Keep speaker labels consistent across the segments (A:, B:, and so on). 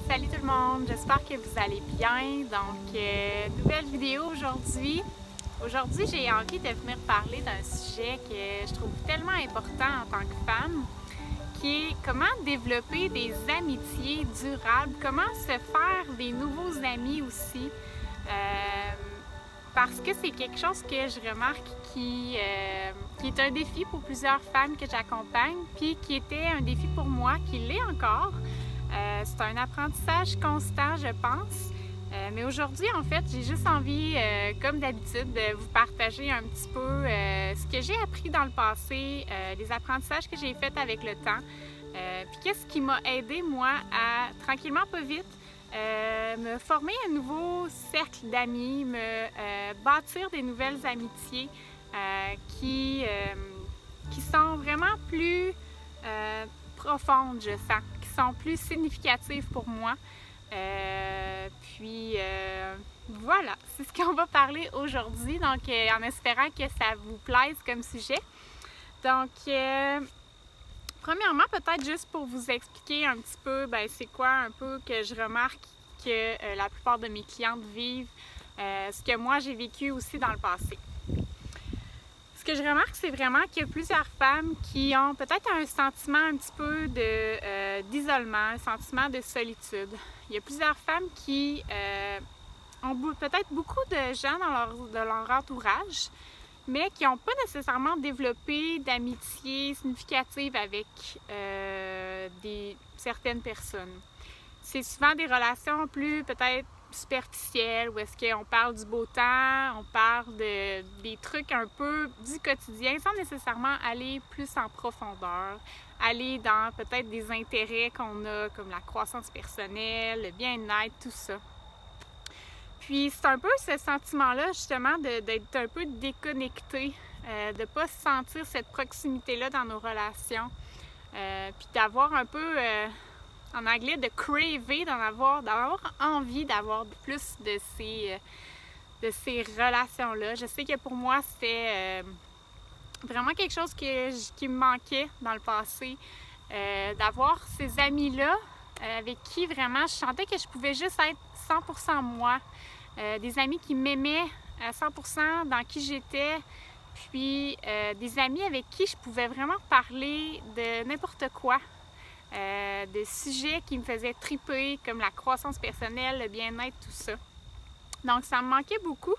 A: Salut tout le monde, j'espère que vous allez bien. Nouvelle vidéo aujourd'hui. Aujourd'hui, j'ai envie de venir parler d'un sujet que je trouve tellement important en tant que femme, qui est comment développer des amitiés durables, comment se faire des nouveaux amis aussi. Parce que c'est quelque chose que je remarque qui est un défi pour plusieurs femmes que j'accompagne, puis qui était un défi pour moi, qui l'est encore. C'est un apprentissage constant, je pense. Mais aujourd'hui, en fait, j'ai juste envie, comme d'habitude, de vous partager un petit peu ce que j'ai appris dans le passé, les apprentissages que j'ai faits avec le temps, puis qu'est-ce qui m'a aidé, moi, à, tranquillement, pas vite, me former un nouveau cercle d'amis, me bâtir des nouvelles amitiés qui sont vraiment plus profondes, je sens, qui sont plus significatives pour moi. Voilà, c'est ce qu'on va parler aujourd'hui, donc en espérant que ça vous plaise comme sujet. Donc, premièrement, peut-être juste pour vous expliquer un petit peu, c'est quoi un peu que je remarque que la plupart de mes clientes vivent, ce que moi j'ai vécu aussi dans le passé. Ce que je remarque, c'est vraiment qu'il y a plusieurs femmes qui ont peut-être un sentiment un petit peu d'isolement, un sentiment de solitude. Il y a plusieurs femmes qui ont peut-être beaucoup de gens dans leur entourage, mais qui n'ont pas nécessairement développé d'amitié significative avec certaines personnes. C'est souvent des relations plus peut-être superficielles, où est-ce qu'on parle du beau temps, on parle des trucs un peu du quotidien, sans nécessairement aller plus en profondeur, aller dans peut-être des intérêts qu'on a, comme la croissance personnelle, le bien-être, tout ça. Puis c'est un peu ce sentiment-là, justement, d'être un peu déconnecté, de ne pas sentir cette proximité-là dans nos relations, puis d'avoir un peu, en anglais, de craver, d'avoir envie d'avoir plus de ces relations-là. Je sais que pour moi, c'était vraiment quelque chose qui me manquait dans le passé, d'avoir ces amis-là avec qui vraiment je sentais que je pouvais juste être 100% moi. Des amis qui m'aimaient à 100% dans qui j'étais, puis des amis avec qui je pouvais vraiment parler de n'importe quoi, de sujets qui me faisaient triper, comme la croissance personnelle, le bien-être, tout ça. Donc ça me manquait beaucoup,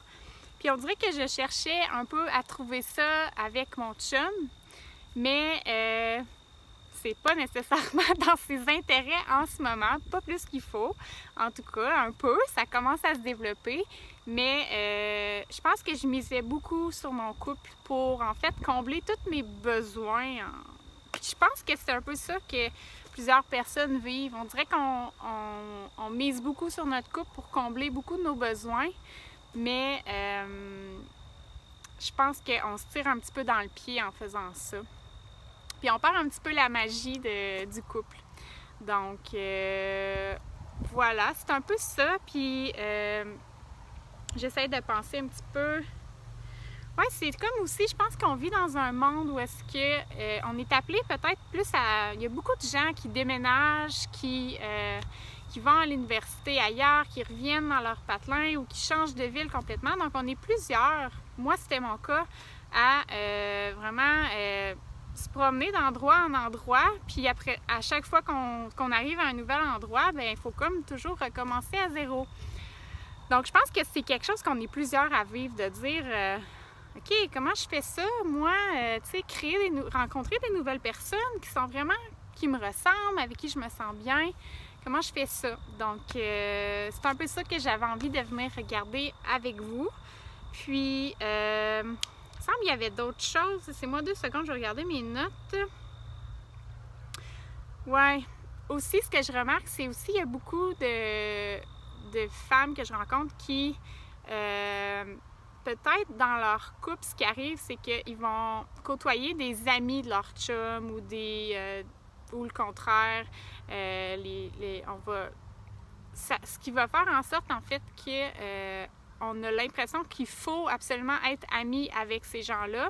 A: puis on dirait que je cherchais un peu à trouver ça avec mon chum, mais c'est pas nécessairement dans ses intérêts en ce moment, pas plus qu'il faut. En tout cas, un peu, ça commence à se développer, mais je pense que je misais beaucoup sur mon couple pour, en fait, combler tous mes besoins. Puis je pense que c'est un peu ça que plusieurs personnes vivent. On dirait qu'on mise beaucoup sur notre couple pour combler beaucoup de nos besoins, mais je pense qu'on se tire un petit peu dans le pied en faisant ça. Puis on perd un petit peu la magie du couple. Donc, voilà, c'est un peu ça. Puis, j'essaie de penser un petit peu. Ouais, c'est comme aussi, je pense qu'on vit dans un monde où est-ce que on est appelé peut-être plus à. Il y a beaucoup de gens qui déménagent, qui vont à l'université ailleurs, qui reviennent dans leur patelin ou qui changent de ville complètement. Donc, on est plusieurs. Moi, c'était mon cas, à vraiment se promener d'endroit en endroit, puis après, à chaque fois qu'on arrive à un nouvel endroit, il faut comme toujours recommencer à zéro. Donc, je pense que c'est quelque chose qu'on est plusieurs à vivre, de dire OK, comment je fais ça? Moi, tu sais, rencontrer des nouvelles personnes qui me ressemblent, avec qui je me sens bien. Comment je fais ça? Donc, c'est un peu ça que j'avais envie de venir regarder avec vous. Puis, il me semble qu'il y avait d'autres choses. C'est moi 2 secondes, je vais regarder mes notes. Ouais. Aussi, ce que je remarque, c'est aussi qu'il y a beaucoup de femmes que je rencontre qui, peut-être dans leur couple, ce qui arrive, c'est qu'ils vont côtoyer des amis de leur chum ou le contraire. Ce qui va faire en sorte, en fait, que on a l'impression qu'il faut absolument être amis avec ces gens-là,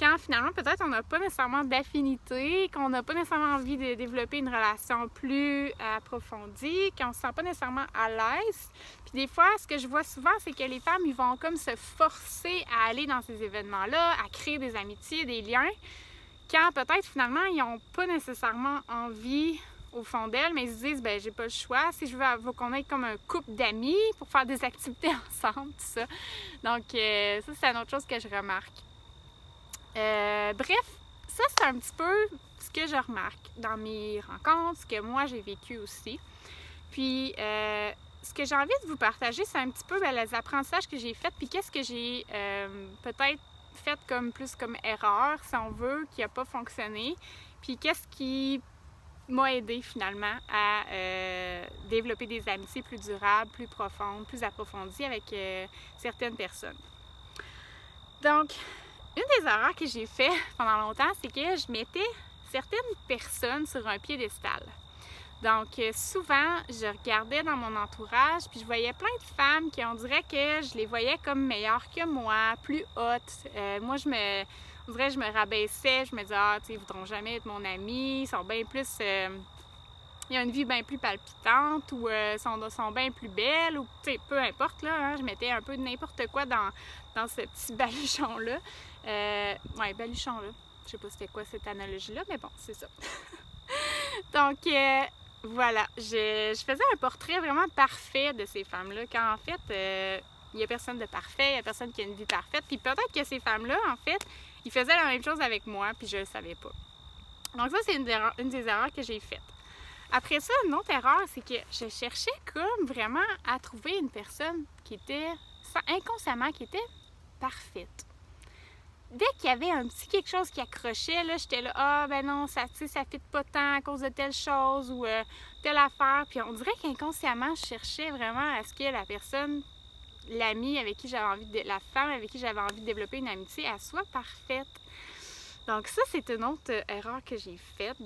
A: quand finalement peut-être on n'a pas nécessairement d'affinité, qu'on n'a pas nécessairement envie de développer une relation plus approfondie, qu'on ne se sent pas nécessairement à l'aise. Puis des fois, ce que je vois souvent, c'est que les femmes, ils vont comme se forcer à aller dans ces événements-là, à créer des amitiés, des liens, quand peut-être finalement, ils n'ont pas nécessairement envie au fond d'elles, mais ils se disent, ben j'ai pas le choix, si je veux qu'on ait comme un couple d'amis pour faire des activités ensemble, tout ça. Donc ça, c'est une autre chose que je remarque. Bref, ça c'est un petit peu ce que je remarque dans mes rencontres, ce que moi j'ai vécu aussi. Puis ce que j'ai envie de vous partager, c'est un petit peu les apprentissages que j'ai faits, puis qu'est-ce que j'ai peut-être fait plus comme erreur, si on veut, qui n'a pas fonctionné, puis qu'est-ce qui m'a aidé finalement à développer des amitiés plus durables, plus profondes, plus approfondies avec certaines personnes. Donc, une des erreurs que j'ai fait pendant longtemps, c'est que je mettais certaines personnes sur un piédestal. Donc, souvent, je regardais dans mon entourage, puis je voyais plein de femmes qui, on dirait que je les voyais comme meilleures que moi, plus hautes. Moi, on dirait que je me rabaissais, je me disais, ah, tu sais, ils ne voudront jamais être mon ami, ils sont bien plus... ils ont une vie bien plus palpitante, ou sont bien plus belles, ou, tu sais, peu importe, là, hein, je mettais un peu de n'importe quoi dans ce petit baluchon-là. Ouais, baluchon-là. Je sais pas c'était quoi cette analogie-là, mais bon, c'est ça. Donc, voilà, je faisais un portrait vraiment parfait de ces femmes-là, quand en fait, il n'y a personne de parfait, il n'y a personne qui a une vie parfaite, puis peut-être que ces femmes-là, en fait, ils faisaient la même chose avec moi, puis je ne le savais pas. Donc ça, c'est une des erreurs que j'ai faites. Après ça, une autre erreur, c'est que je cherchais comme vraiment à trouver une personne qui était, inconsciemment, qui était parfaite. Dès qu'il y avait un petit quelque chose qui accrochait, là, j'étais là, ah ben non, ça ne fit pas tant à cause de telle chose ou telle affaire. Puis on dirait qu'inconsciemment, je cherchais vraiment à ce que la personne, l'amie avec qui j'avais envie de, la femme avec qui j'avais envie de développer une amitié, elle soit parfaite. Donc ça, c'est une autre erreur que j'ai faite.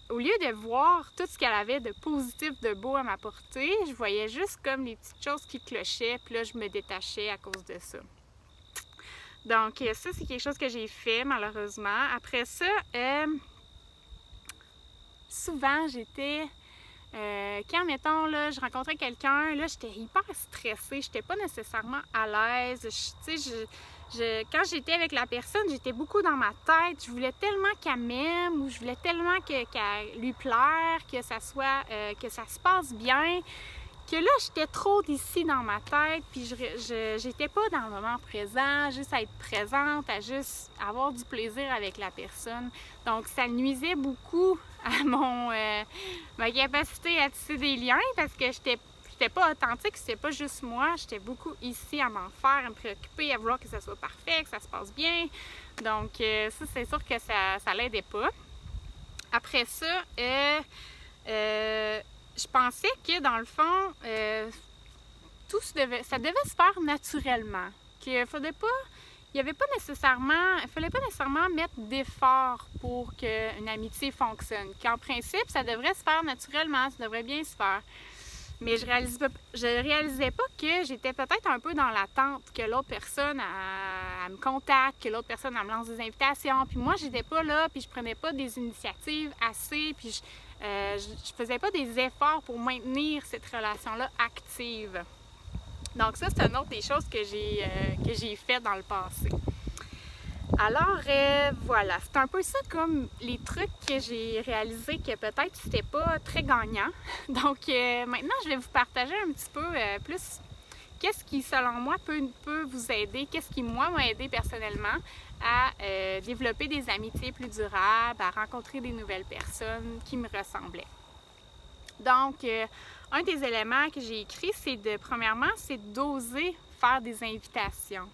A: Au lieu de voir tout ce qu'elle avait de positif, de beau à m'apporter, je voyais juste comme les petites choses qui clochaient, puis là, je me détachais à cause de ça. Donc ça, c'est quelque chose que j'ai fait, malheureusement. Après ça, souvent, j'étais... quand, mettons, là, je rencontrais quelqu'un, là, j'étais hyper stressée, j'étais pas nécessairement à l'aise. Quand j'étais avec la personne, j'étais beaucoup dans ma tête. Je voulais tellement qu'elle m'aime ou je voulais tellement qu'elle lui plaire, que ça se passe bien, que là, j'étais trop d'ici dans ma tête, puis j'étais pas dans le moment présent, juste à être présente, à juste avoir du plaisir avec la personne. Donc, ça nuisait beaucoup à ma capacité à tisser des liens parce que j'étais pas authentique, c'était pas juste moi, j'étais beaucoup ici à m'en faire, à me préoccuper, à vouloir que ça soit parfait, que ça se passe bien. Donc, ça, c'est sûr que ça l'aidait pas. Après ça, je pensais que dans le fond, ça devait se faire naturellement. Qu'il fallait pas nécessairement mettre d'efforts pour qu'une amitié fonctionne. Qu'en principe, ça devrait se faire naturellement, ça devrait bien se faire. Mais je réalisais pas que j'étais peut-être un peu dans l'attente que l'autre personne elle me contacte, que l'autre personne elle me lance des invitations. Puis moi, j'étais pas là, puis je prenais pas des initiatives assez, puis je faisais pas des efforts pour maintenir cette relation-là active. Donc ça, c'est une autre des choses que j'ai fait dans le passé. Alors, voilà, c'est un peu ça comme les trucs que j'ai réalisés que peut-être c'était pas très gagnant. Donc, maintenant, je vais vous partager un petit peu plus qu'est-ce qui, selon moi, peut vous aider, qu'est-ce qui, moi, m'a aidé personnellement à développer des amitiés plus durables, à rencontrer des nouvelles personnes qui me ressemblaient. Donc, un des éléments que j'ai écrit, premièrement, c'est d'oser faire des invitations.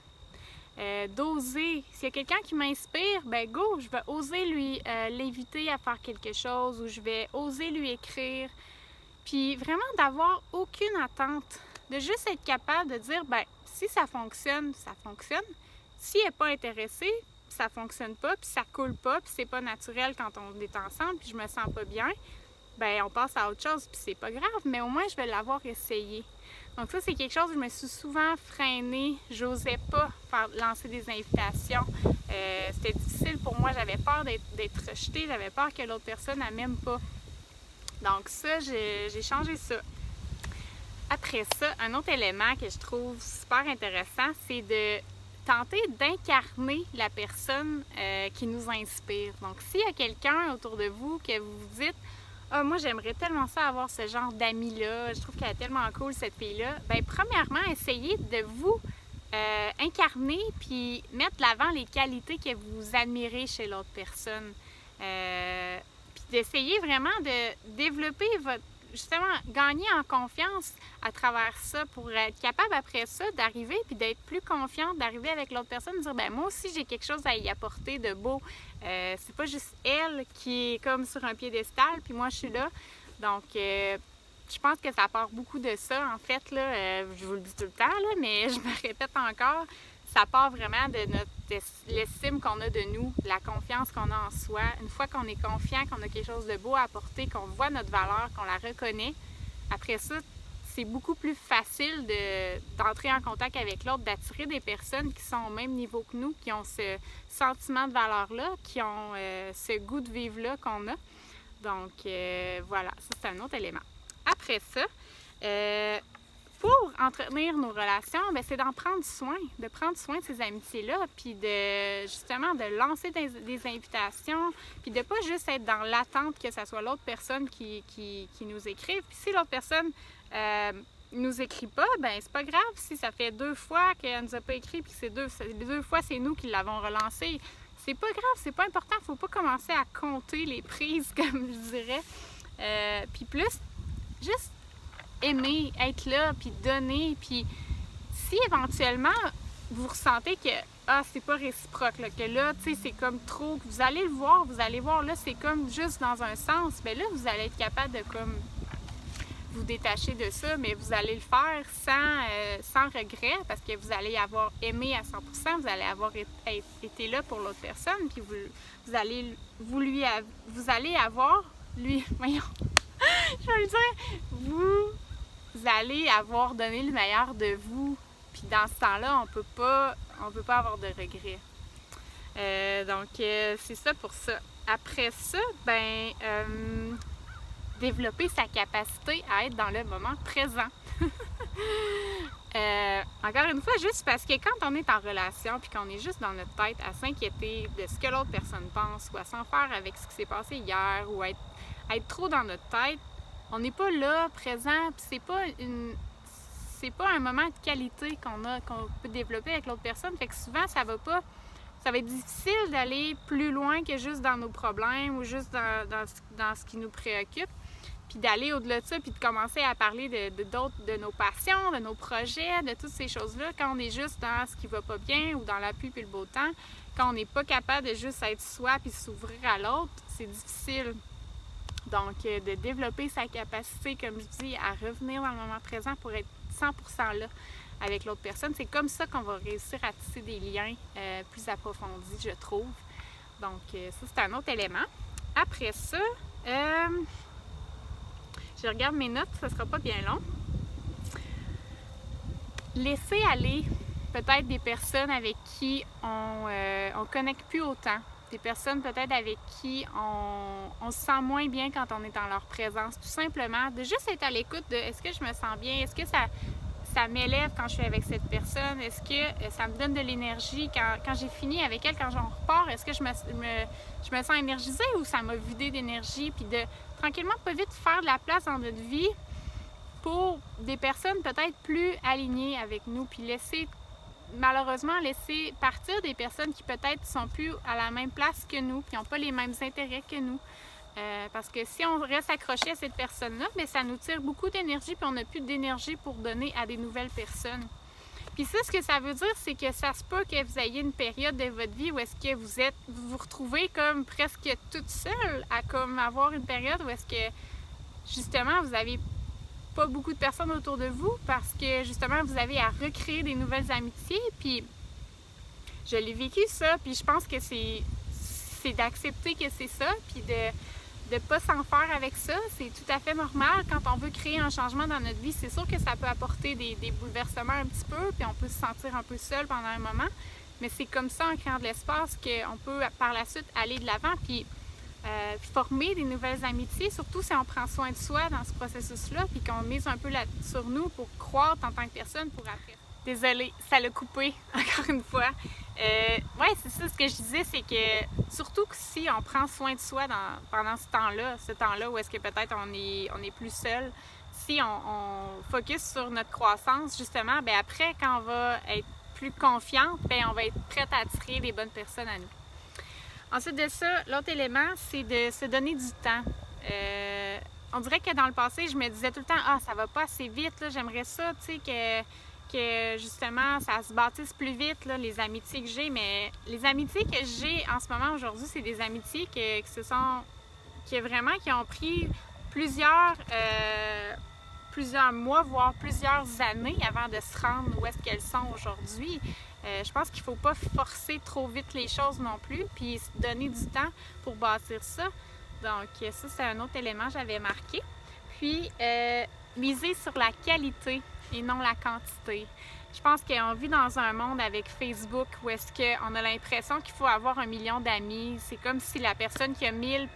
A: D'oser. S'il y a quelqu'un qui m'inspire, ben go, je vais oser l'inviter à faire quelque chose ou je vais oser lui écrire. Puis vraiment d'avoir aucune attente, de juste être capable de dire, ben si ça fonctionne, ça fonctionne. S'il n'est pas intéressé, ça fonctionne pas, puis ça coule pas, puis c'est pas naturel quand on est ensemble, puis je me sens pas bien, ben on passe à autre chose, puis c'est pas grave, mais au moins je vais l'avoir essayé. Donc ça, c'est quelque chose que je me suis souvent freinée. J'osais pas lancer des invitations C'était difficile pour moi, j'avais peur d'être rejetée, j'avais peur que l'autre personne ne m'aime pas. Donc ça, j'ai changé ça. Après ça, un autre élément que je trouve super intéressant, c'est de tenter d'incarner la personne qui nous inspire. Donc, s'il y a quelqu'un autour de vous que vous vous dites « Ah, moi, j'aimerais tellement ça avoir ce genre d'ami-là, je trouve qu'elle est tellement cool, cette fille-là », bien, premièrement, essayez de vous incarner puis mettre de l'avant les qualités que vous admirez chez l'autre personne. Puis d'essayer vraiment de développer justement, gagner en confiance à travers ça pour être capable après ça d'arriver puis d'être plus confiante, d'arriver avec l'autre personne et dire ben moi aussi j'ai quelque chose à y apporter de beau. C'est pas juste elle qui est comme sur un piédestal puis moi je suis là. Donc je pense que ça part beaucoup de ça en fait là. Je vous le dis tout le temps là, mais je me répète encore. Ça part vraiment de l'estime qu'on a de nous, de la confiance qu'on a en soi. Une fois qu'on est confiant, qu'on a quelque chose de beau à apporter, qu'on voit notre valeur, qu'on la reconnaît, après ça, c'est beaucoup plus facile d'entrer en contact avec l'autre, d'attirer des personnes qui sont au même niveau que nous, qui ont ce sentiment de valeur-là, qui ont ce goût de vivre-là qu'on a. Donc, voilà, ça c'est un autre élément. Après ça, pour entretenir nos relations, c'est d'en prendre soin, de prendre soin de ces amitiés-là, puis justement de lancer des invitations, puis de pas juste être dans l'attente que ce soit l'autre personne qui nous écrive. Puis si l'autre personne nous écrit pas, c'est pas grave si ça fait 2 fois qu'elle nous a pas écrit, puis que deux fois c'est nous qui l'avons relancé. C'est pas grave, c'est pas important, faut pas commencer à compter les prises, comme je dirais. Puis plus, juste aimer, être là, puis donner, puis si éventuellement vous ressentez que c'est pas réciproque, là, que là, tu sais, c'est comme trop, que vous allez le voir, vous allez voir, là, c'est comme juste dans un sens, bien là, vous allez être capable de comme vous détacher de ça, mais vous allez le faire sans regret, parce que vous allez avoir aimé à 100%, vous allez avoir été là pour l'autre personne, puis vous allez avoir, voyons, je vais le dire, vous allez avoir donné le meilleur de vous. Puis dans ce temps-là, on peut pas avoir de regrets. Donc, c'est ça pour ça. Après ça, développer sa capacité à être dans le moment présent. Encore une fois, juste parce que quand on est en relation puis qu'on est juste dans notre tête à s'inquiéter de ce que l'autre personne pense ou à s'en faire avec ce qui s'est passé hier ou à être trop dans notre tête, on n'est pas là, présent, puis c'est pas un moment de qualité qu'on peut développer avec l'autre personne. Fait que souvent, ça va être difficile d'aller plus loin que juste dans nos problèmes ou juste dans ce qui nous préoccupe, puis d'aller au-delà de ça, puis de commencer à parler de nos passions, de nos projets, de toutes ces choses-là, quand on est juste dans ce qui va pas bien ou dans la pluie puis le beau temps, quand on n'est pas capable de juste être soi puis s'ouvrir à l'autre, c'est difficile. Donc, de développer sa capacité, comme je dis, à revenir dans le moment présent pour être 100% là avec l'autre personne. C'est comme ça qu'on va réussir à tisser des liens plus approfondis, je trouve. Donc, ça, c'est un autre élément. Après ça, je regarde mes notes, ça sera pas bien long. Laisser aller peut-être des personnes avec qui on connecte plus autant. Des personnes peut-être avec qui on se sent moins bien quand on est en leur présence. Tout simplement, de juste être à l'écoute de est-ce que je me sens bien, est-ce que ça m'élève quand je suis avec cette personne, est-ce que ça me donne de l'énergie quand j'ai fini avec elle, quand j'en repars, est-ce que je me sens énergisée ou ça m'a vidé d'énergie, puis de tranquillement, pas vite faire de la place dans notre vie pour des personnes peut-être plus alignées avec nous, puis malheureusement, laisser partir des personnes qui peut-être sont plus à la même place que nous, qui n'ont pas les mêmes intérêts que nous. Parce que si on reste accroché à cette personne-là, ça nous tire beaucoup d'énergie, puis on n'a plus d'énergie pour donner à des nouvelles personnes. Puis ça, ce que ça veut dire, c'est que ça se peut que vous ayez une période de votre vie où est-ce que vous vous retrouvez comme presque toute seule à comme avoir une période où est-ce que justement vous avez pas beaucoup de personnes autour de vous parce que justement vous avez à recréer des nouvelles amitiés, puis je l'ai vécu ça, puis je pense que c'est d'accepter que c'est ça, puis de pas s'en faire avec ça, c'est tout à fait normal. Quand on veut créer un changement dans notre vie, c'est sûr que ça peut apporter des bouleversements un petit peu, puis on peut se sentir un peu seul pendant un moment, Mais c'est comme ça, en créant de l'espace, qu'on peut par la suite aller de l'avant puis former des nouvelles amitiés, surtout si on prend soin de soi dans ce processus-là puis qu'on mise un peu sur nous pour croître en tant que personne pour après. Désolée, ça l'a coupé, encore une fois. Ouais, c'est ça, ce que je disais, c'est que surtout que si on prend soin de soi pendant ce temps-là où est-ce que peut-être on est plus seul, si on focus sur notre croissance, justement, bien après, quand on va être plus confiante, bien on va être prête à attirer les bonnes personnes à nous. Ensuite de ça, l'autre élément, c'est de se donner du temps. On dirait que dans le passé, je me disais tout le temps « Ah, ça va pas assez vite, là, j'aimerais ça, tu sais, que justement, ça se bâtisse plus vite, là, les amitiés que j'ai. » Mais les amitiés que j'ai en ce moment aujourd'hui, c'est des amitiés qui ont pris plusieurs mois, voire plusieurs années avant de se rendre où est-ce qu'elles sont aujourd'hui. Je pense qu'il ne faut pas forcer trop vite les choses non plus, puis se donner du temps pour bâtir ça. Donc ça, c'est un autre élément que j'avais marqué. Puis, miser sur la qualité et non la quantité. Je pense qu'on vit dans un monde avec Facebook où est-ce qu'on a l'impression qu'il faut avoir 1 million d'amis. C'est comme si la personne qui a 1000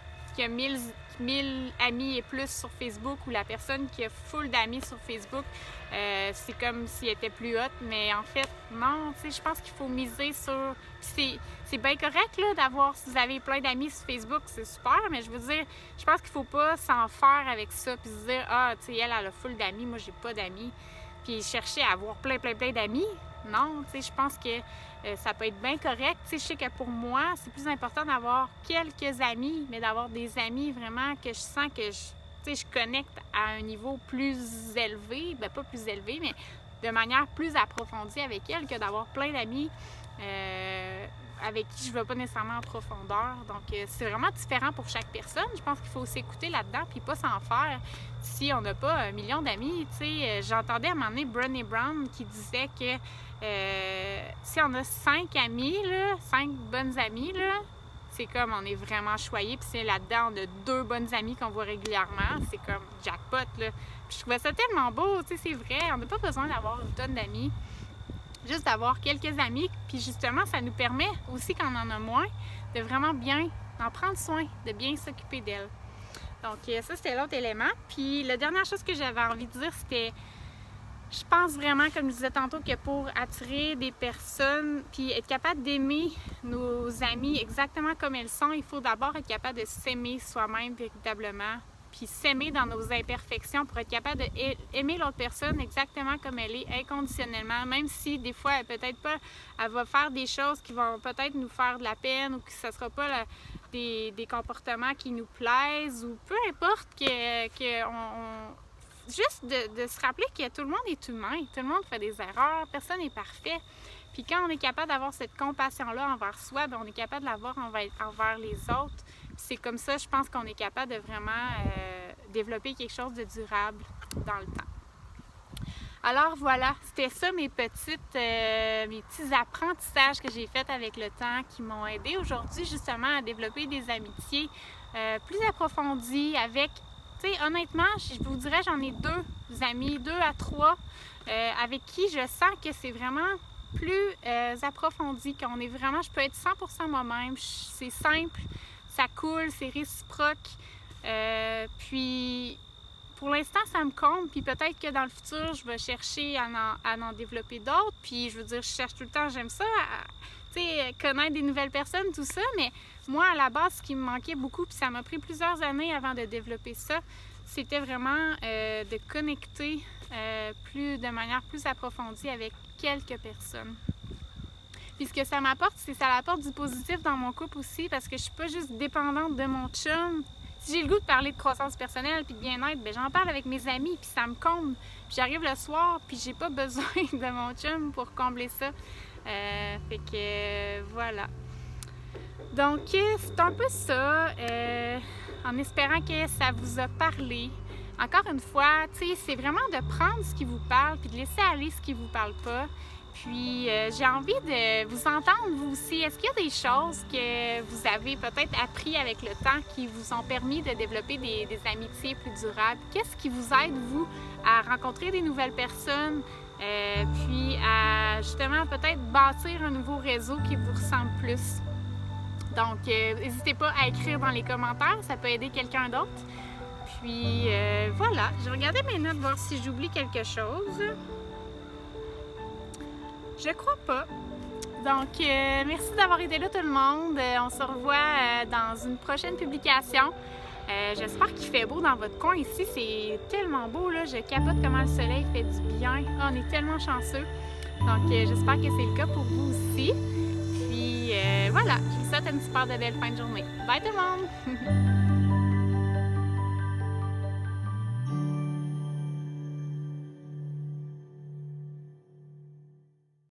A: amis et plus sur Facebook ou la personne qui a full d'amis sur Facebook, c'est comme s'il était plus haute. Mais en fait, non, tu sais, je pense qu'il faut miser sur... C'est bien correct, là, d'avoir... Si vous avez plein d'amis sur Facebook, c'est super, mais je veux dire, je pense qu'il faut pas s'en faire avec ça puis se dire « Ah, tu sais, elle a full d'amis, moi, j'ai pas d'amis. » Puis chercher à avoir plein d'amis. Non, tu sais, je pense que ça peut être bien correct. Tu sais, je sais que pour moi, c'est plus important d'avoir quelques amis, mais d'avoir des amis vraiment que je sens que je connecte à un niveau plus élevé. Bien, pas plus élevé, mais de manière plus approfondie avec elles que d'avoir plein d'amis avec qui je ne vais pas nécessairement en profondeur. Donc, c'est vraiment différent pour chaque personne. Je pense qu'il faut s'écouter là-dedans puis pas s'en faire si on n'a pas 1 million d'amis. Tu sais, j'entendais à un moment donné Brené Brown qui disait que si on a 5 amis, 5 bonnes amies, c'est comme on est vraiment choyé. Puis c'est là-dedans, on a 2 bonnes amies qu'on voit régulièrement. C'est comme jackpot, là. Puis je trouvais ça tellement beau, tu sais, c'est vrai. On n'a pas besoin d'avoir une tonne d'amis. Juste d'avoir quelques amis, puis justement, ça nous permet aussi, quand on en a moins, de vraiment bien en prendre soin, de bien s'occuper d'elles. Donc ça, c'était l'autre élément. Puis la dernière chose que j'avais envie de dire, c'était, je pense vraiment, comme je disais tantôt, que pour attirer des personnes, puis être capable d'aimer nos amis exactement comme elles sont, il faut d'abord être capable de s'aimer soi-même véritablement, puis s'aimer dans nos imperfections pour être capable d'aimer l'autre personne exactement comme elle est, inconditionnellement, même si des fois, elle va faire des choses qui vont peut-être nous faire de la peine ou que ce ne sera pas des comportements qui nous plaisent ou peu importe juste de se rappeler que tout le monde est humain, tout le monde fait des erreurs, personne n'est parfait. Puis quand on est capable d'avoir cette compassion-là envers soi, bien, on est capable de l'avoir envers les autres. C'est comme ça, je pense qu'on est capable de vraiment développer quelque chose de durable dans le temps. Alors voilà, c'était ça mes petits apprentissages que j'ai faits avec le temps qui m'ont aidé aujourd'hui justement à développer des amitiés plus approfondies avec, tu sais, honnêtement, je vous dirais, j'en ai 2 amis, 2 à 3 avec qui je sens que c'est vraiment plus approfondi, qu'on est vraiment, je peux être 100% moi-même, c'est simple. Ça coule, c'est réciproque. Puis, pour l'instant, ça me comble. Puis peut-être que dans le futur, je vais chercher à en développer d'autres. Puis, je veux dire, je cherche tout le temps, j'aime ça, tu sais, connaître des nouvelles personnes, tout ça. Mais moi, à la base, ce qui me manquait beaucoup, puis ça m'a pris plusieurs années avant de développer ça, c'était vraiment de connecter de manière plus approfondie avec quelques personnes. Puis ce que ça m'apporte, c'est que ça apporte du positif dans mon couple aussi, parce que je suis pas juste dépendante de mon chum. Si j'ai le goût de parler de croissance personnelle puis de bien-être, bien, j'en parle avec mes amis, puis ça me comble. Puis j'arrive le soir, puis j'ai pas besoin de mon chum pour combler ça. Fait que voilà. Donc c'est un peu ça, en espérant que ça vous a parlé. Encore une fois, tu sais, c'est vraiment de prendre ce qui vous parle puis de laisser aller ce qui vous parle pas. Puis, j'ai envie de vous entendre, vous aussi. Est-ce qu'il y a des choses que vous avez peut-être appris avec le temps qui vous ont permis de développer des amitiés plus durables? Qu'est-ce qui vous aide, vous, à rencontrer des nouvelles personnes, puis à justement peut-être bâtir un nouveau réseau qui vous ressemble plus. Donc, n'hésitez pas à écrire dans les commentaires, ça peut aider quelqu'un d'autre. Puis voilà, je vais regarder mes notes, voir si j'oublie quelque chose. Je crois pas. Donc, merci d'avoir été là tout le monde. On se revoit dans une prochaine publication. J'espère qu'il fait beau dans votre coin ici. C'est tellement beau, là. Je capote comment le soleil fait du bien. Oh, on est tellement chanceux. Donc, j'espère que c'est le cas pour vous aussi. Puis, voilà, je vous souhaite une super belle fin de journée. Bye tout le monde!